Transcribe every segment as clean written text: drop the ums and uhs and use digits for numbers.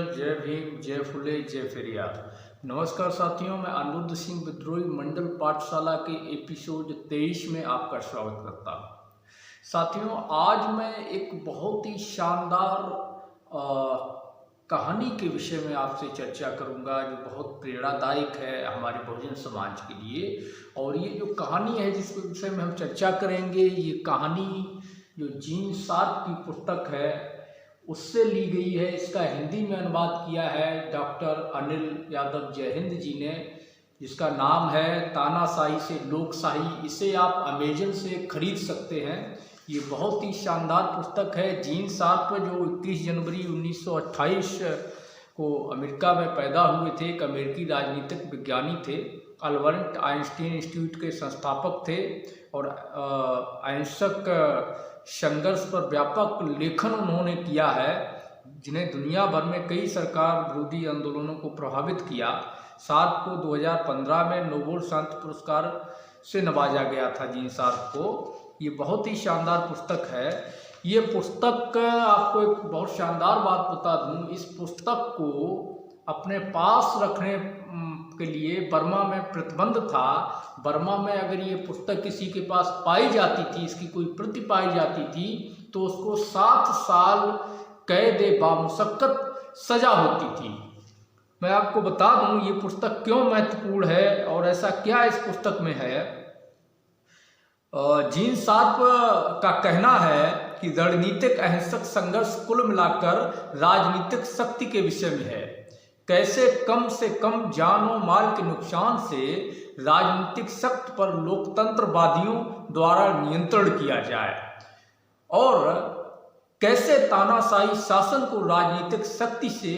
जय भीम, जय फुले, जय पेरियार। नमस्कार साथियों, मैं अनिरुद्ध सिंह विद्रोही मंडल पाठशाला के एपिसोड 23 में आपका स्वागत करता हूँ। साथियों, आज मैं एक बहुत ही शानदार कहानी के विषय में आपसे चर्चा करूंगा, जो बहुत प्रेरणादायक है हमारे बहुजन समाज के लिए। और ये जो कहानी है जिसके विषय में हम चर्चा करेंगे, ये कहानी जो जीन शार्प की पुस्तक है उससे ली गई है। इसका हिंदी में अनुवाद किया है डॉक्टर अनिल यादव जय हिंद जी ने, जिसका नाम है तानाशाही से लोकशाही। इसे आप अमेजन से खरीद सकते हैं। ये बहुत ही शानदार पुस्तक है। जीन शार्प जो 21 जनवरी 1928 को अमेरिका में पैदा हुए थे, एक अमेरिकी राजनीतिक विज्ञानी थे, अल्बर्ट आइंस्टीन इंस्टीट्यूट के संस्थापक थे और अहिंसक संघर्ष पर व्यापक लेखन उन्होंने किया है, जिन्हें दुनिया भर में कई सरकार विरोधी आंदोलनों को प्रभावित किया। शार्प को 2015 में नोबेल शांति पुरस्कार से नवाजा गया था जीन शार्प को। ये बहुत ही शानदार पुस्तक है। ये पुस्तक, आपको एक बहुत शानदार बात बता दूं, इस पुस्तक को अपने पास रखने के लिए बर्मा में प्रतिबंध था। बर्मा में अगर ये पुस्तक किसी के पास पाई जाती थी, इसकी कोई प्रति पाई जाती थी, तो उसको 7 साल कैद बामुशक्कत सजा होती थी। मैं आपको बता दूं ये पुस्तक क्यों महत्वपूर्ण है और ऐसा क्या इस पुस्तक में है। जीन शार्प का कहना है कि रणनीतिक अहिंसक संघर्ष कुल मिलाकर राजनीतिक शक्ति के विषय में है। कैसे कम से कम जान और माल के नुकसान से राजनीतिक शक्ति पर लोकतंत्रवादियों द्वारा नियंत्रण किया जाए और कैसे तानाशाही शासन को राजनीतिक शक्ति से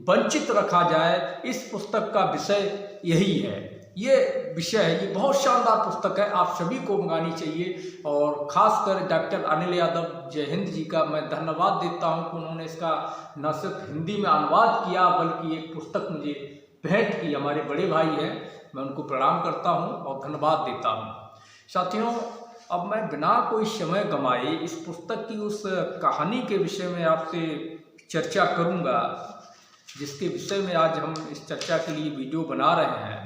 वंचित रखा जाए। इस पुस्तक का विषय यही है। ये विषय है, ये बहुत शानदार पुस्तक है, आप सभी को मंगानी चाहिए। और खासकर डॉक्टर अनिल यादव जय हिंद जी का मैं धन्यवाद देता हूं कि उन्होंने इसका न सिर्फ हिंदी में अनुवाद किया बल्कि एक पुस्तक मुझे भेंट की। हमारे बड़े भाई हैं, मैं उनको प्रणाम करता हूं और धन्यवाद देता हूं। साथियों, अब मैं बिना कोई समय गंवाए इस पुस्तक की उस कहानी के विषय में आपसे चर्चा करूँगा, जिसके विषय में आज हम इस चर्चा के लिए वीडियो बना रहे हैं।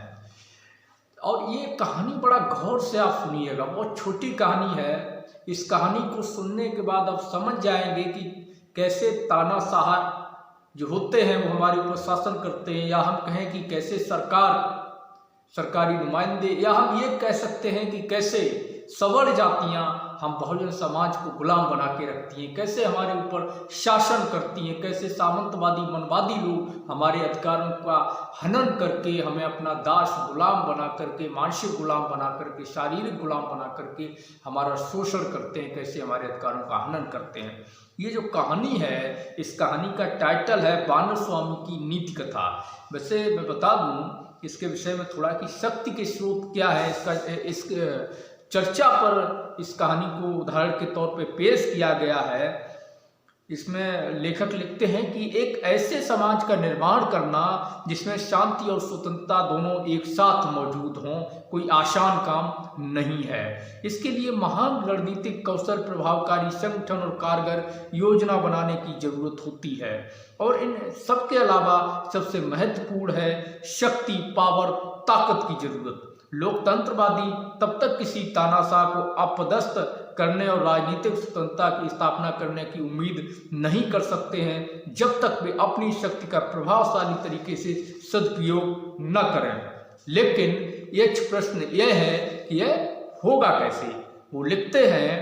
और ये कहानी बड़ा गौर से आप सुनिएगा, बहुत छोटी कहानी है। इस कहानी को सुनने के बाद आप समझ जाएंगे कि कैसे तानाशाह जो होते हैं वो हमारे ऊपर शासन करते हैं, या हम कहें कि कैसे सरकारी नुमाइंदे, या हम ये कह सकते हैं कि कैसे सवर्ण जातियां हम बहुजन समाज को गुलाम बना के रखती हैं, कैसे हमारे ऊपर शासन करती हैं, कैसे सामंतवादी मनवादी लोग हमारे अधिकारों का हनन करके हमें अपना दास गुलाम बना करके, मानसिक गुलाम बना करके, शारीरिक गुलाम बना करके हमारा शोषण करते हैं, कैसे हमारे अधिकारों का हनन करते हैं। ये जो कहानी है, इस कहानी का टाइटल है बानर स्वामी की नीति कथा। वैसे मैं बता दूं इसके विषय में थोड़ा कि शक्ति के स्रोत क्या है। इस चर्चा पर इस कहानी को उदाहरण के तौर पे पेश किया गया है। इसमें लेखक लिखते हैं कि एक ऐसे समाज का निर्माण करना जिसमें शांति और स्वतंत्रता दोनों एक साथ मौजूद हों कोई आसान काम नहीं है। इसके लिए महान रणनीतिक कौशल, प्रभावकारी संगठन और कारगर योजना बनाने की जरूरत होती है। और इन सबके अलावा सबसे महत्वपूर्ण है शक्ति, पावर, ताकत की जरूरत। लोकतंत्रवादी तब तक किसी तानाशाह को अपदस्थ करने और राजनीतिक स्वतंत्रता की स्थापना करने की उम्मीद नहीं कर सकते हैं जब तक वे अपनी शक्ति का प्रभावशाली तरीके से सदुपयोग न करें। लेकिन एक प्रश्न यह है कि यह होगा कैसे। वो लिखते हैं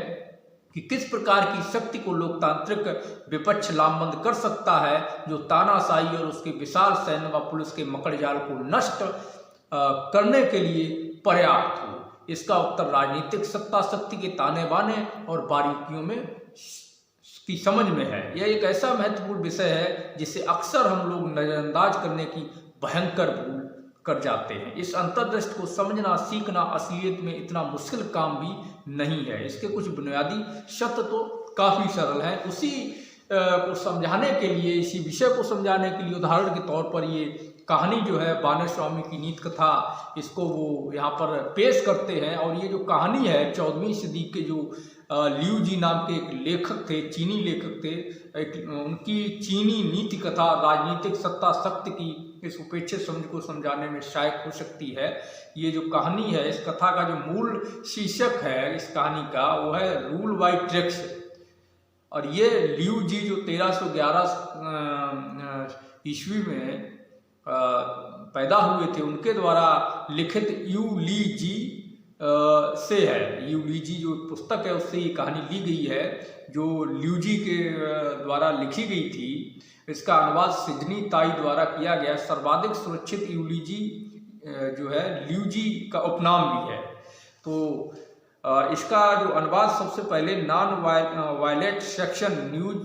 कि किस प्रकार की शक्ति को लोकतांत्रिक विपक्ष लामबंद कर सकता है जो तानाशाही और उसके विशाल सैन्य व पुलिस के मकड़जाल को नष्ट करने के लिए पर्याप्त हो। इसका उत्तर राजनीतिक सत्ता शक्ति के ताने बाने और बारीकियों में की समझ में है। यह एक ऐसा महत्वपूर्ण विषय है जिसे अक्सर हम लोग नजरअंदाज करने की भयंकर भूल कर जाते हैं। इस अंतर्दृष्टि को समझना, सीखना असलियत में इतना मुश्किल काम भी नहीं है। इसके कुछ बुनियादी सत्य तो काफ़ी सरल हैं। उसी को समझाने के लिए, इसी विषय को समझाने के लिए उदाहरण के तौर पर ये कहानी जो है बानर स्वामी की नीति कथा, इसको वो यहाँ पर पेश करते हैं। और ये जो कहानी है 14वीं सदी के जो लियू जी नाम के एक लेखक थे, चीनी लेखक थे। उनकी चीनी नीति कथा राजनीतिक सत्ता शक्ति की इस उपेक्षित समझ को समझाने में सहायक हो सकती है। ये जो कहानी है, इस कथा का जो मूल शीर्षक है इस कहानी का, वो है रूल बाय ट्रिक्स। और ये लियू जी जो 1311 ईस्वी में पैदा हुए थे, उनके द्वारा लिखित यू ली जी से है। यू ली जी जो पुस्तक है उससे ये कहानी ली गई है, जो लियू जी के द्वारा लिखी गई थी। इसका अनुवाद सिडनी ताई द्वारा किया गया। सर्वाधिक सुरक्षित यू ली जी जो है लियू जी का उपनाम भी है। तो इसका जो अनुवाद सबसे पहले non violent section news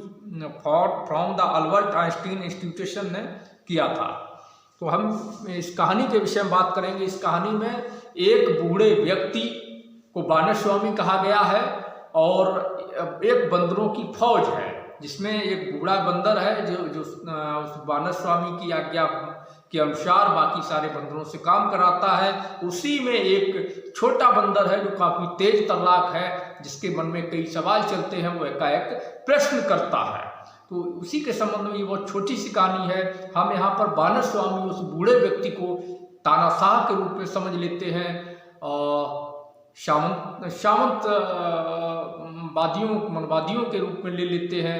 from the Albert Einstein institution ने किया था। तो हम इस कहानी के विषय में बात करेंगे। इस कहानी में एक बूढ़े व्यक्ति को बानर स्वामी कहा गया है और एक बंदरों की फौज है, जिसमें एक बूढ़ा बंदर है जो उस बानर स्वामी की आज्ञा के अनुसार बाकी सारे बंदरों से काम कराता है। उसी में एक छोटा बंदर है जो काफ़ी तेज तर्राक है, जिसके मन में कई सवाल चलते हैं। वो एकाएक प्रश्न करता है। तो उसी के संबंध में ये बहुत छोटी सी कहानी है। हम यहाँ पर बानर स्वामी उस बूढ़े व्यक्ति को तानाशाह के रूप में समझ लेते हैं, सामंत मनवादियों के रूप में ले लेते हैं,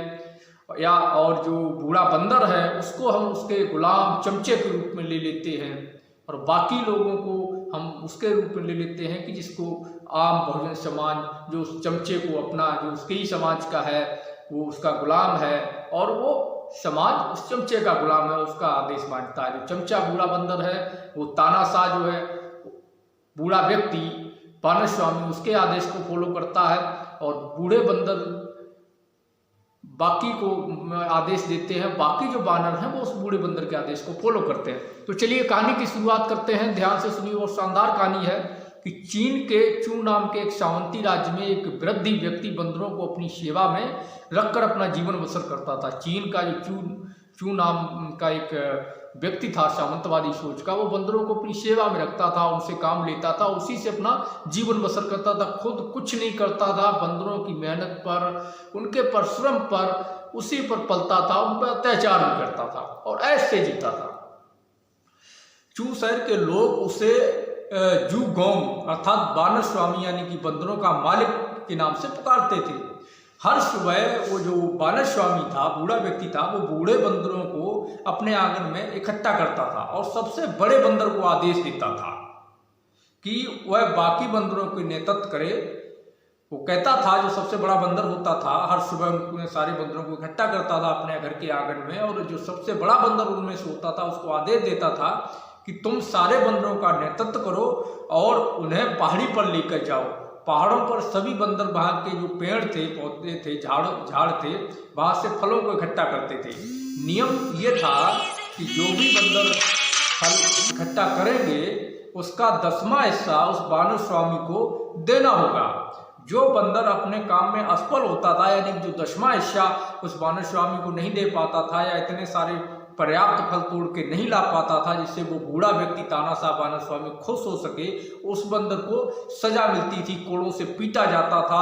या और जो बूढ़ा बंदर है उसको हम उसके गुलाम चमचे के रूप में ले लेते हैं, और बाकी लोगों को हम उसके रूप में ले लेते हैं कि जिसको आम बहुजन समाज जो उस चमचे को अपना, जो उसके ही समाज का है, वो उसका गुलाम है और वो समाज उस चमचे का गुलाम है, उसका आदेश मानता है। जो चमचा बूढ़ा बंदर है वो तानाशाह जो है बूढ़ा व्यक्ति बानर स्वामी उसके आदेश को फॉलो करता है, और बूढ़े बंदर बाकी को आदेश देते हैं। बाकी जो बानर हैं वो उस बूढ़े बंदर के आदेश को फॉलो करते हैं। तो चलिए कहानी की शुरुआत करते हैं। ध्यान से सुनिए। और शानदार कहानी है कि चीन के चू नाम के एक सावंती राज्य में एक वृद्धि व्यक्ति बंदरों को अपनी सेवा में रखकर अपना जीवन बसर करता था। चीन का जो चू नाम का एक व्यक्ति था सामंतवादी सोच का, वो बंदरों को अपनी सेवा में रखता था, उनसे काम लेता था, उसी से अपना जीवन बसर करता था। खुद कुछ नहीं करता था, बंदरों की मेहनत पर, उनके परिश्रम पर, उसी पर पलता था, उन पर अत्याचार भी करता था और ऐसे जीता था। चू शहर के लोग उसे जू गोंग अर्थात बानर स्वामी यानी कि बंदरों का मालिक के नाम से पुकारते थे। हर सुबह वो जो बानर स्वामी था, बूढ़ा व्यक्ति था, वो बूढ़े बंदरों को अपने आंगन में इकट्ठा करता था और सबसे बड़े बंदर को आदेश देता था कि वह बाकी बंदरों के नेतृत्व करे। वो कहता था, जो सबसे बड़ा बंदर होता था, हर सुबह उनमें सारे बंदरों को इकट्ठा करता था अपने घर के आंगन में, और जो सबसे बड़ा बंदर उनमें से होता था उसको आदेश देता था कि तुम सारे बंदरों का नेतृत्व करो और उन्हें पहाड़ी पर लेकर जाओ। पहाड़ों पर सभी बंदर वहाँ के जो पेड़ थे, पौधे थे, झाड़ थे, वहाँ से फलों को इकट्ठा करते थे। नियम ये था कि जो भी बंदर फल इकट्ठा करेंगे उसका 10वां हिस्सा उस बानर स्वामी को देना होगा। जो बंदर अपने काम में असफल होता था, यानी जो 10वां हिस्सा उस बानर स्वामी को नहीं दे पाता था, या इतने सारे पर्याप्त फल तोड़ के नहीं ला पाता था जिससे वो बूढ़ा व्यक्ति तानाशाह बानर स्वामी खुश हो सके, उस बंदर को सजा मिलती थी, कोड़ों से पीटा जाता था।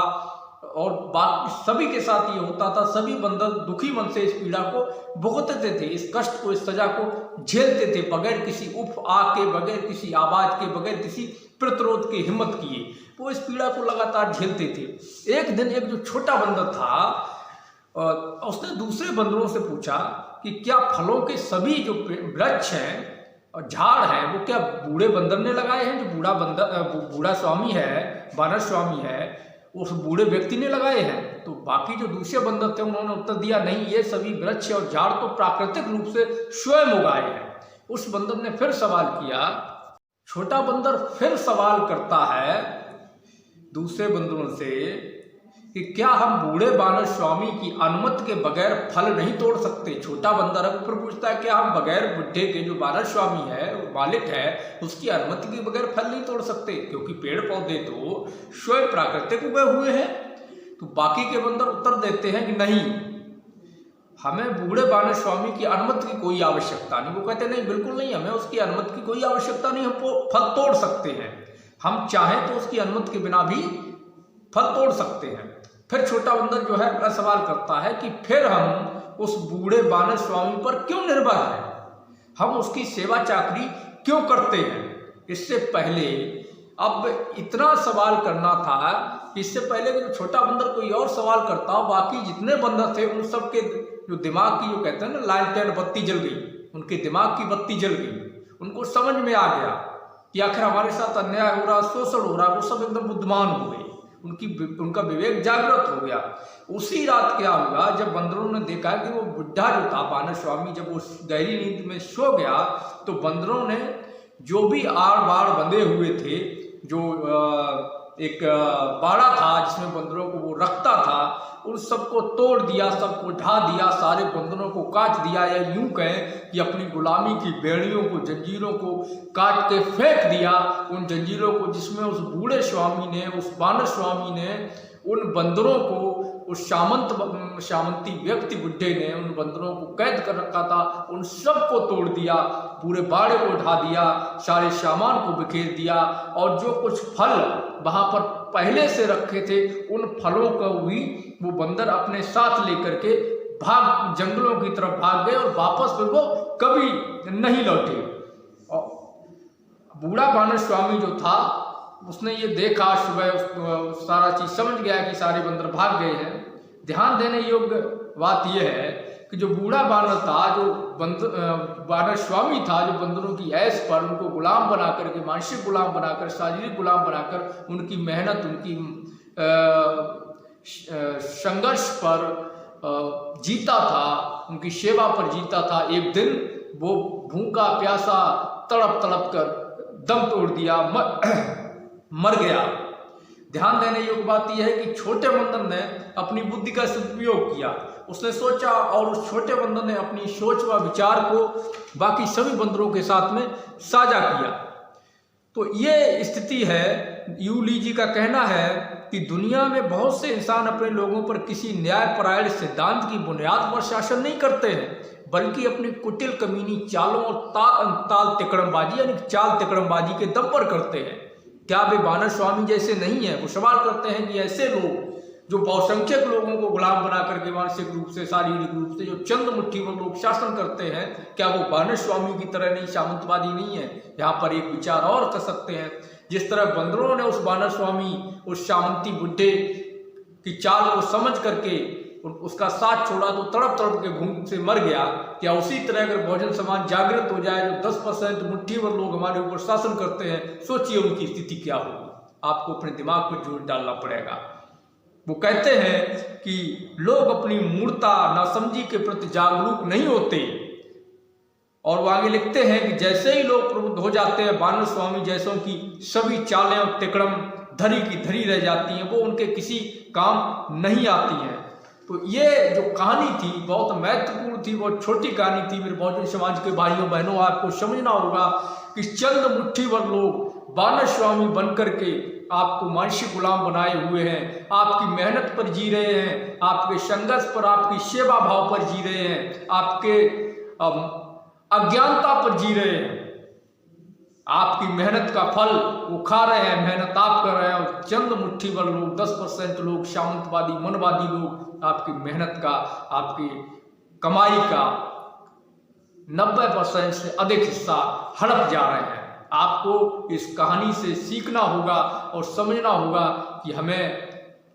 और बाकी सभी के साथ ये होता था, सभी बंदर दुखी मन से इस पीड़ा को भुगतते थे, इस कष्ट को, इस सजा को झेलते थे, बगैर किसी उफ आग के, बगैर किसी आवाज के, बगैर किसी प्रतिरोध के हिम्मत किए वो इस पीड़ा को लगातार झेलते थे। एक दिन एक जो छोटा बंदर था, उसने दूसरे बंदरों से पूछा कि क्या फलों के सभी जो वृक्ष हैं और झाड़ हैं वो क्या बूढ़े बंदर ने लगाए हैं? जो बूढ़ा स्वामी है, बानर स्वामी है, उस बूढ़े व्यक्ति ने लगाए हैं? तो बाकी जो दूसरे बंदर थे उन्होंने उत्तर दिया, नहीं, ये सभी वृक्ष और झाड़ तो प्राकृतिक रूप से स्वयं उगाए हैं। उस बंदर ने फिर सवाल किया। छोटा बंदर फिर सवाल करता है दूसरे बंदरों से कि क्या हम बूढ़े बानर स्वामी की अनुमति के बगैर फल नहीं तोड़ सकते? छोटा बंदर अब फिर पूछता है कि हम बगैर बुढ़े के जो बानर स्वामी है, मालिक है, उसकी अनुमति के बगैर फल नहीं तोड़ सकते, क्योंकि पेड़ पौधे तो स्वयं प्राकृतिक उगे हुए हैं। तो बाकी के बंदर उत्तर देते हैं कि नहीं, हमें बूढ़े बानर स्वामी की अनुमति की कोई आवश्यकता नहीं। वो कहते नहीं, बिल्कुल नहीं, हमें उसकी अनुमति की कोई आवश्यकता नहीं, हम फल तोड़ सकते हैं, हम चाहें तो उसकी अनुमति के बिना भी फल तोड़ सकते हैं। फिर छोटा बंदर जो है अगला सवाल करता है कि फिर हम उस बूढ़े बानर स्वामी पर क्यों निर्भर हैं, हम उसकी सेवा चाकरी क्यों करते हैं। इससे पहले अब इतना सवाल करना था, इससे पहले कि छोटा बंदर कोई और सवाल करता, बाकी जितने बंदर थे उन सब के जो दिमाग की जो कहते हैं ना लालटेन बत्ती जल गई, उनके दिमाग की बत्ती जल गई। उनको समझ में आ गया कि आखिर हमारे साथ अन्याय हो रहा, शोषण हो रहा। वो सब एकदम बुद्धिमान हो गए, उनका विवेक जागृत हो गया। उसी रात क्या हुआ, जब बंदरों ने देखा कि वो बुढ़ा जो था बानर स्वामी, जब वो गहरी नींद में सो गया, तो बंदरों ने जो भी आड़ बाड़ बंधे हुए थे, जो एक बाड़ा था जिसमें बंदरों को वो रखता था, उन सबको तोड़ दिया, सबको ढा दिया, सारे बंदरों को काट दिया, या यूं कहें कि अपनी गुलामी की बेड़ियों को, जंजीरों को काट के फेंक दिया। उन जंजीरों को जिसमें उस बूढ़े स्वामी ने, उस बानर स्वामी ने उन बंदरों को, उस सामंती व्यक्ति बुढ़े ने उन बंदरों को कैद कर रखा था, उन सबको तोड़ दिया, पूरे बाड़े को ढा दिया, सारे सामान को बिखेर दिया, और जो कुछ फल वहां पर पहले से रखे थे उन फलों को भी वो बंदर अपने साथ लेकर के जंगलों की तरफ भाग गए, और वापस फिर वो कभी नहीं लौटे। और बूढ़ा बानर स्वामी जो था उसने ये देखा, सुबह सारा चीज समझ गया कि सारे बंदर भाग गए हैं। ध्यान देने योग्य बात यह है कि जो बूढ़ा बानर था, जो बानर स्वामी था, जो बंदरों की ऐश पर उनको गुलाम बनाकर के, मानसिक गुलाम बनाकर, शारीरिक गुलाम बनाकर, उनकी मेहनत, उनकी संघर्ष पर जीता था, उनकी सेवा पर जीता था। एक दिन वो भूखा प्यासा तड़प तड़प कर दम तोड़ दिया, मर गया। ध्यान देने योग्य बात यह है कि छोटे बंदर ने अपनी बुद्धि का सदुपयोग किया। उसने सोचा, और उस छोटे बंदर ने अपनी सोच व विचार को बाकी सभी बंदरों के साथ में साझा किया। तो ये स्थिति है। यूली जी का कहना है कि दुनिया में बहुत से इंसान अपने लोगों पर किसी न्यायपरायण सिद्धांत की बुनियाद पर शासन नहीं करते हैं, बल्कि अपनी कुटिल कमीनी चालों और ताल तिकड़मबाजी यानी चाल तिकड़मबाजी के दम पर करते हैं। क्या वे बानर स्वामी जैसे नहीं है? वो सवाल करते हैं कि ऐसे लोग जो बहुसंख्यक लोगों को गुलाम बना करके मानसिक रूप से, शारीरिक रूप से, जो चंद मुट्ठी में लोग शासन करते हैं, क्या वो बानर स्वामी की तरह नहीं, सामंतवादी नहीं है? यहाँ पर एक विचार और कर सकते हैं। जिस तरह बंदरों ने उस बानर स्वामी, उस सामंती बुढ़े की चाल को समझ करके उसका साथ छोड़ा तो तड़प तड़प के भूख से मर गया, क्या उसी तरह अगर बहुजन समाज जागृत हो जाए, जो 10% मुट्ठी भर लोग हमारे ऊपर शासन करते हैं, सोचिए उनकी स्थिति क्या होगी। आपको अपने दिमाग पर जोर डालना पड़ेगा। वो कहते हैं कि लोग अपनी मूर्ता नासमझी के प्रति जागरूक नहीं होते, और वो आगे लिखते हैं कि जैसे ही लोग प्रबुद्ध हो जाते हैं, बानर स्वामी जैसों की सभी चालें और तिकड़म धरी की धरी रह जाती हैं, वो उनके किसी काम नहीं आती हैं। तो ये जो कहानी थी बहुत महत्वपूर्ण थी, बहुत छोटी कहानी थी। मेरे बहुजन समाज के भाइयों बहनों, आपको समझना होगा कि चंद मुट्ठी भर लोग बानर स्वामी बन करके आपको मानसिक गुलाम बनाए हुए हैं, आपकी मेहनत पर जी रहे हैं, आपके संघर्ष पर, आपकी सेवा भाव पर जी रहे हैं, आपके अज्ञानता पर जी रहे हैं। आपकी मेहनत का फल वो खा रहे हैं, मेहनत आप कर रहे हैं, और चंद मुट्ठी भर लोग, 10% लोग, सामंतवादी मनवादी लोग आपकी मेहनत का, आपकी कमाई का 90% से अधिक हिस्सा हड़प जा रहे हैं। आपको इस कहानी से सीखना होगा और समझना होगा कि हमें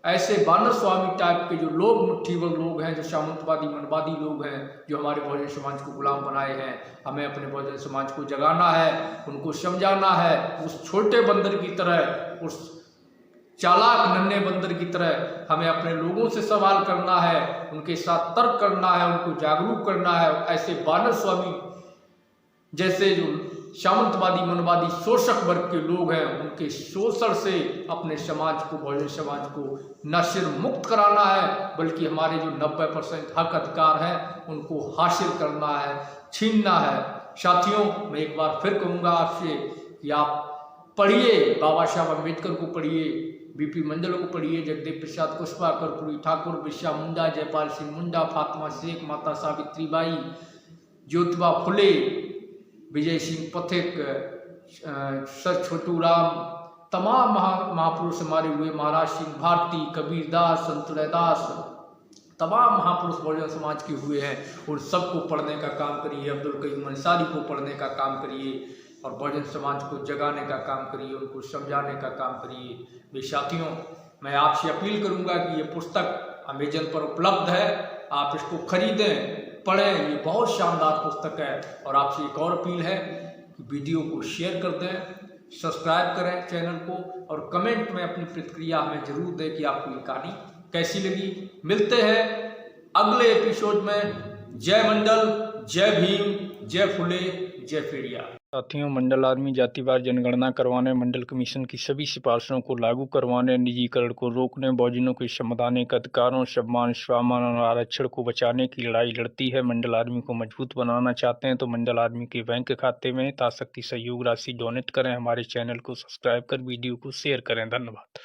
ऐसे बानर स्वामी टाइप के जो लोग, मुट्ठी भर लोग हैं, जो सामंतवादी मनवादी लोग हैं, जो हमारे बहुजन समाज को गुलाम बनाए हैं, हमें अपने बहुजन समाज को जगाना है, उनको समझाना है। उस छोटे बंदर की तरह, उस चालाक नन्हे बंदर की तरह हमें अपने लोगों से सवाल करना है, उनके साथ तर्क करना है, उनको जागरूक करना है। ऐसे बानर स्वामी जैसे जो सामंतवादी मनवादी शोषक वर्ग के लोग हैं, उनके शोषण से अपने समाज को, बहुजन समाज को न सिर्फ मुक्त कराना है, बल्कि हमारे जो 90% हक अधिकार हैं उनको हासिल करना है, छीनना है। साथियों, मैं एक बार फिर कहूँगा आपसे कि आप पढ़िए, बाबा साहब अम्बेडकर को पढ़िए, बीपी मंडल को पढ़िए, जगदेव प्रसाद कुशवाहा, कर्पूरी ठाकुर, बिरसा मुंडा, जयपाल सिंह मुंडा, फातिमा शेख, माता सावित्रीबाई, ज्योतिबा फुले, विजय सिंह पथिक, सर छोटू राम, तमाम महापुरुष हमारे हुए, महाराज सिंह भारती, कबीरदास, संत रैदास, तमाम महापुरुष बहुजन समाज के हुए हैं। उन सबको पढ़ने का काम करिए, अब्दुल कयूम अंसारी को पढ़ने का काम करिए और बहुजन समाज को जगाने का काम करिए, उनको समझाने का काम करिए। वे साथियों, मैं आपसे अपील करूंगा कि ये पुस्तक अमेजन पर उपलब्ध है, आप इसको खरीदें, पढ़ें। ये बहुत शानदार पुस्तक है। और आपसे एक और अपील है कि वीडियो को शेयर कर दें, सब्सक्राइब करें चैनल को और कमेंट में अपनी प्रतिक्रिया हमें जरूर दें कि आपको ये कहानी कैसी लगी। मिलते हैं अगले एपिसोड में। जय मंडल, जय भीम, जय फुले, जय फेड़िया। साथियों, मंडल आर्मी जातिवार जनगणना करवाने, मंडल कमीशन की सभी सिफारिशों को लागू करवाने, निजीकरण को रोकने, बहुजनों के संवैधानिक अधिकारों, सम्मान, स्वाभिमान और आरक्षण को बचाने की लड़ाई लड़ती है। मंडल आर्मी को मजबूत बनाना चाहते हैं तो मंडल आर्मी के बैंक खाते में यथाशक्ति सहयोग राशि डोनेट करें। हमारे चैनल को सब्सक्राइब कर वीडियो को शेयर करें। धन्यवाद।